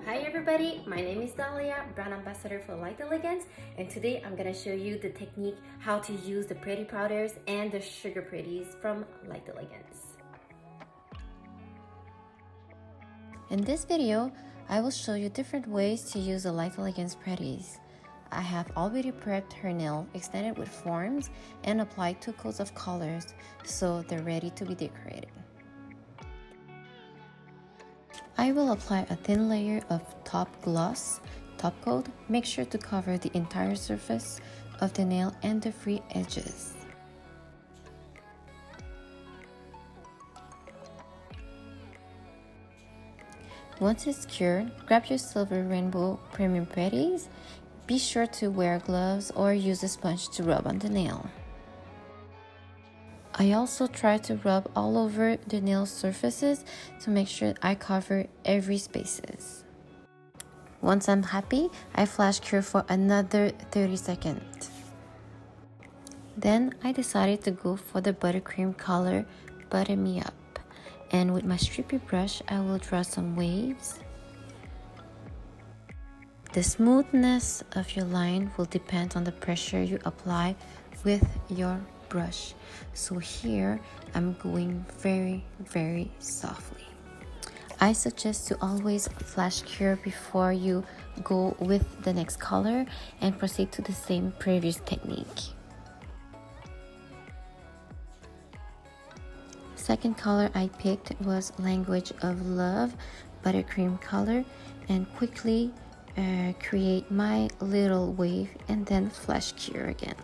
Hi everybody, my name is Dahlia, brand ambassador for Light Elegance, and today I'm gonna show you the technique how to use the pretty powders and the sugar pretties from Light Elegance. In this video, I will show you different ways to use the Light Elegance pretties. I have already prepped her nail, extended with forms, and applied 2 coats of colors, so they're ready to be decorated. I will apply a thin layer of top coat. Make sure to cover the entire surface of the nail and the free edges. Once it's cured, grab your silver rainbow premium pretties. Be sure to wear gloves or use a sponge to rub on the nail. I also try to rub all over the nail surfaces to make sure I cover every spaces. Once I'm happy, I flash cure for another 30 seconds. Then I decided to go for the buttercream color, Butter Me Up. And with my Stripy brush, I will draw some waves. The smoothness of your line will depend on the pressure you apply with your brush. So here I'm going very softly. I suggest to always flash cure before you go with the next color and proceed to the same previous technique. Second color I picked was Language of Love buttercream color, and quickly create my little wave and then flash cure again.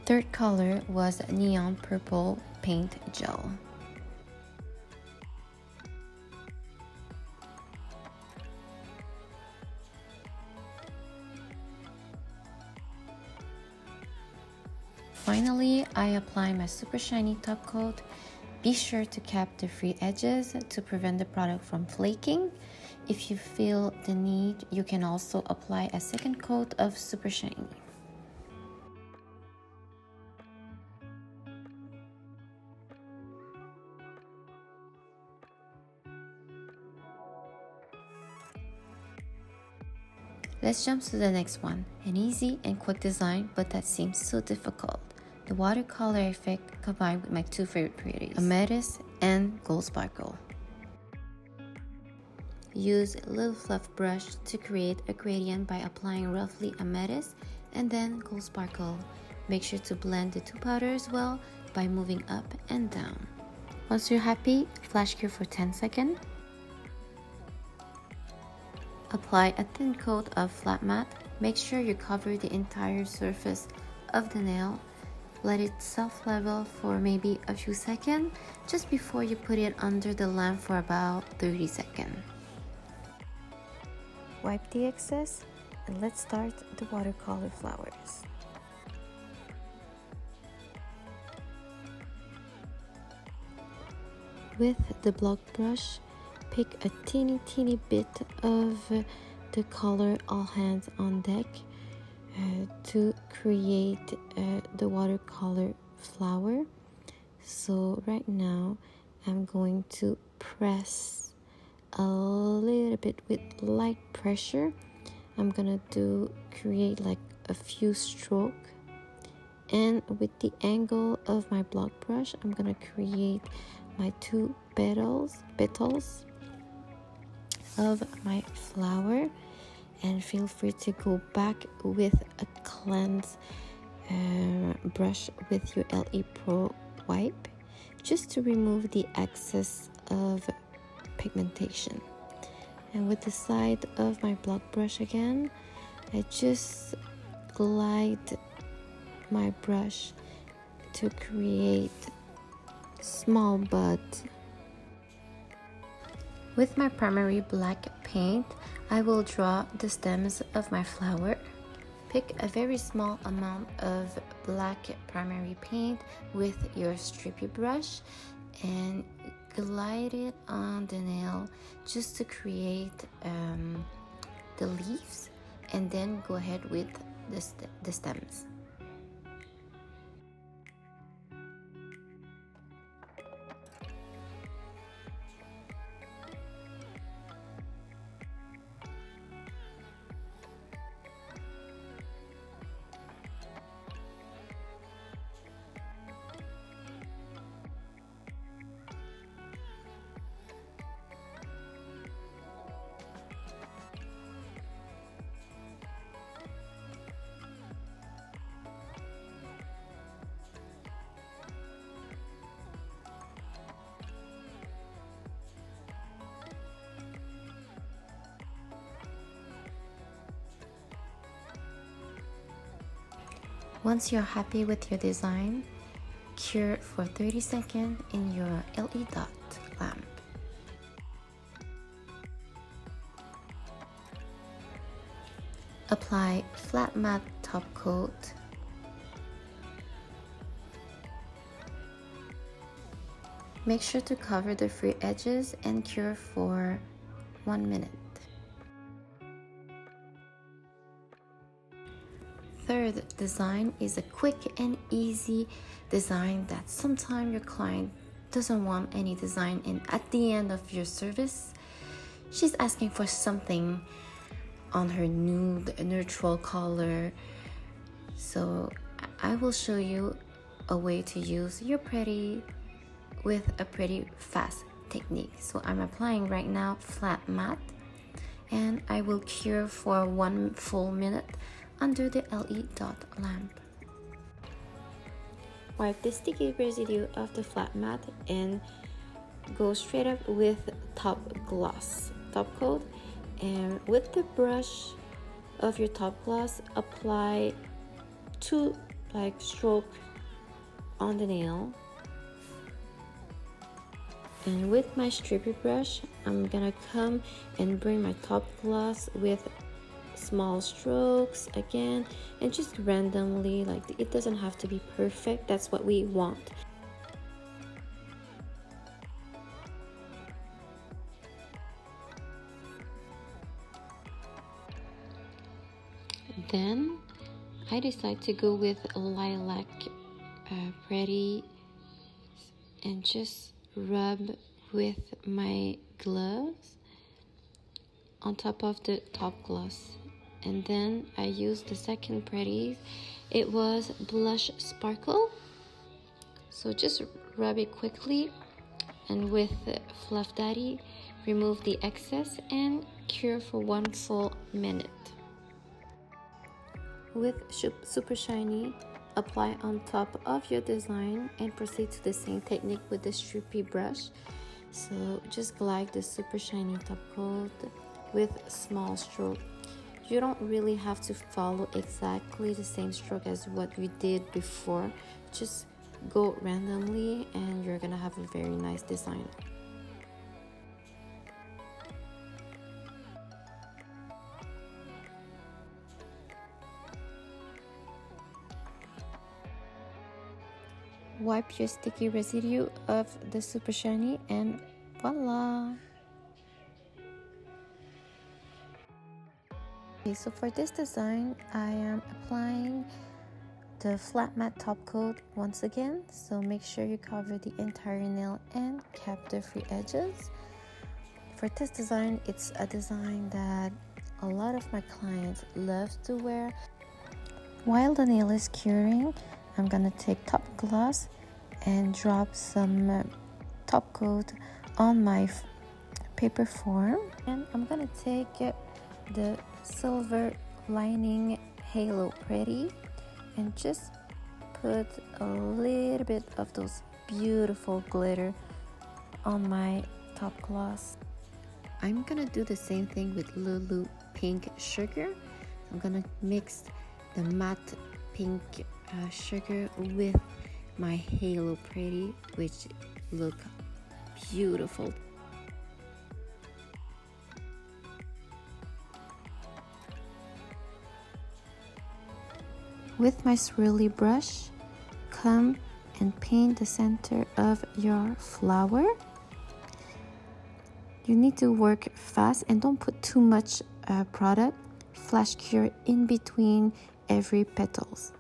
Third color was Neon Purple Paint Gel. Finally, I apply my super shiny top coat. Be sure to cap the free edges to prevent the product from flaking. If you feel the need, you can also apply a second coat of super shiny. Let's jump to the next one, an easy and quick design, but that seems so difficult. The watercolor effect combined with my 2 favorite pretties, Amethyst and Gold Sparkle. Use a little fluff brush to create a gradient by applying roughly Amethyst and then Gold Sparkle. Make sure to blend the 2 powders well by moving up and down. Once you're happy, flash cure for 10 seconds. Apply a thin coat of flat matte. Make sure you cover the entire surface of the nail. Let it self-level for maybe a few seconds just before you put it under the lamp for about 30 seconds. Wipe the excess and let's start the watercolor flowers. With the block brush, pick a teeny bit of the color All Hands on Deck to create the watercolor flower. So right now I'm going to press a little bit with light pressure. I'm gonna create like a few strokes, and with the angle of my block brush I'm gonna create my 2 petals of my flower. And feel free to go back with a cleanse brush with your LE Pro wipe just to remove the excess of pigmentation. And with the side of my block brush again, I just glide my brush to create small buds. With my primary black paint, I will draw the stems of my flower. Pick a very small amount of black primary paint with your Stripy brush and glide it on the nail just to create the leaves, and then go ahead with the stems. Once you're happy with your design, cure for 30 seconds in your LED dot lamp. Apply flat matte top coat. Make sure to cover the free edges and cure for 1 minute. Third design is a quick and easy design that sometimes your client doesn't want any design, and at the end of your service, she's asking for something on her nude neutral color. So I will show you a way to use your pretty with a pretty fast technique. So I'm applying right now flat matte, and I will cure for 1 full minute under the LED dot lamp. Wipe the sticky residue of the flat matte and go straight up with top coat, and with the brush of your top gloss, apply 2 stroke on the nail. And with my Stripy brush, I'm gonna come and bring my top gloss with small strokes again, and just randomly, it doesn't have to be perfect, that's what we want. Then I decide to go with Lilac Pretty and just rub with my gloves on top of the top gloss. And then I used the second Pretties. It was Blush Sparkle. So just rub it quickly, and with Fluff Daddy, remove the excess and cure for 1 full minute. With Super Shiny, apply on top of your design and proceed to the same technique with the Stripy brush. So just glide the Super Shiny top coat with small stroke. You don't really have to follow exactly the same stroke as what we did before. Just go randomly and you're gonna have a very nice design. Wipe your sticky residue of the Super Shiny and voila! Okay, so for this design, I am applying the flat matte top coat once again. So make sure you cover the entire nail and cap the free edges. For this design, it's a design that a lot of my clients love to wear. While the nail is curing, I'm gonna take top gloss and drop some top coat on my paper form, and I'm gonna take the silver lining halo pretty and just put a little bit of those beautiful glitter on my top gloss. I'm gonna do the same thing with Lulu Pink Sugar. I'm gonna mix the matte pink sugar with my halo pretty, which look beautiful. With my swirly brush, come and paint the center of your flower. You need to work fast and don't put too much product. Flash cure in between every petals.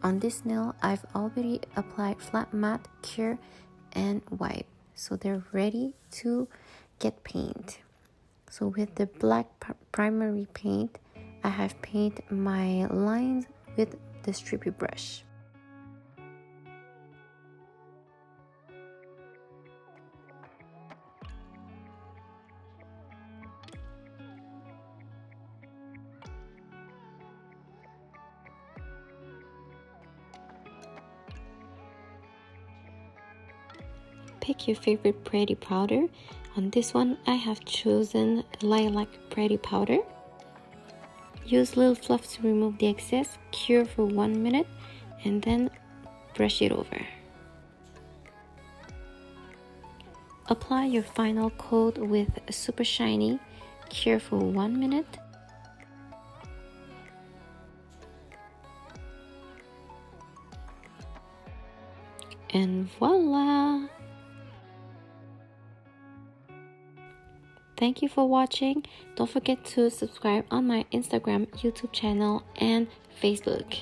On this nail, I've already applied flat matte, cure, and wipe, so they're ready to get paint. So with the black primary paint, I have painted my lines with the Stripy brush. Pick your favorite Pretty powder. On this one, I have chosen Lilac Pretty powder. Use little fluff to remove the excess, cure for 1 minute, and then brush it over. Apply your final coat with super shiny, cure for 1 minute. And voila! Thank you for watching. Don't forget to subscribe on my Instagram, YouTube channel, and Facebook.